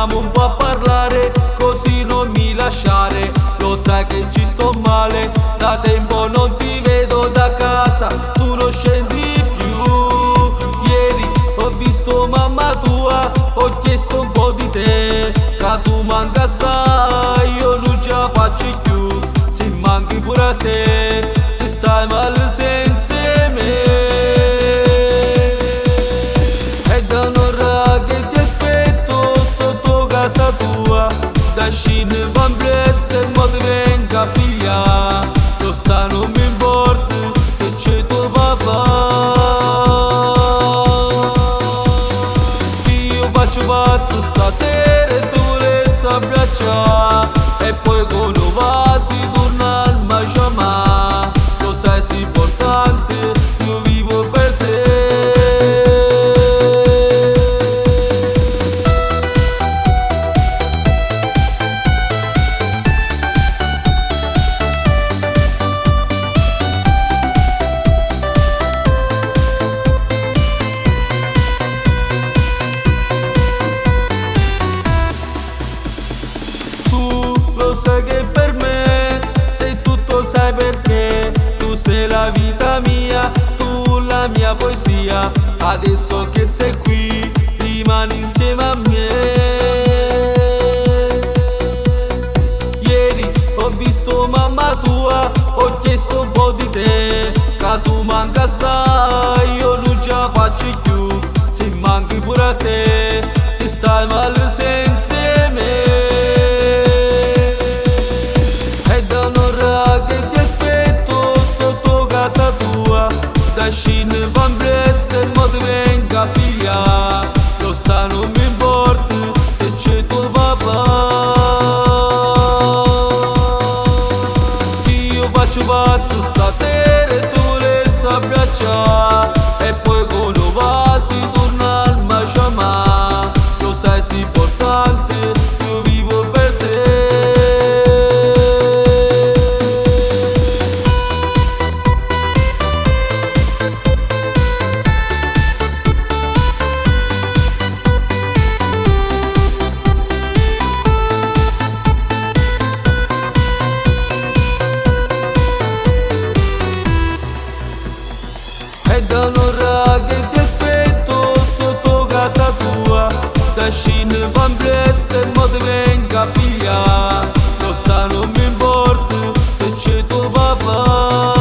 proviamo un po' a parlare, così non mi lasciare. Lo sai che ci sto male, da tempo non ti vedo da casa, tu non scendi più. Ieri ho visto mamma tua, ho chiesto un po' di te, che tu manca assai, io non ce la faccio più. Se manchi pure a te, se stai male senza me. È da un'ora che ti aspetto sotto casa tua, da scene van blesse e mo ti venga a pigliare. Lo sai non mi importa che c'è tuo papà, io faccio pazzo stasera e tu volessi abbracciare, e poi quando va si torna al macciamà. Lo sai sei importante, io vivo per te. Lo sai che per me sei tutto, sai perché tu sei la vita mia, tu la mia poesia. Adesso che sei qui rimani insieme a me. Ieri ho visto mamma tua, ho chiesto un po' di te, che tu manca assai, io non ce la faccio più. Se manchi pure a te, se stai male senza me. Da scene van blesse e mo ti venga a pigliare. Lo sai non mi importa se c'è tuo papà, io faccio pazzo stasera e tu volessi abbracciare, e poi quando va si torna al macciamà. Lo sai sei importante, io vivo per te. È da un'ora che ti aspetto sotto casa tua, da scene van blesse e mo ti venga a pigliare. Lo sai non mi importa se c'è tuo papà,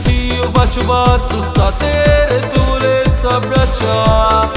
io faccio pazzo stasera e tu volessi abbracciare,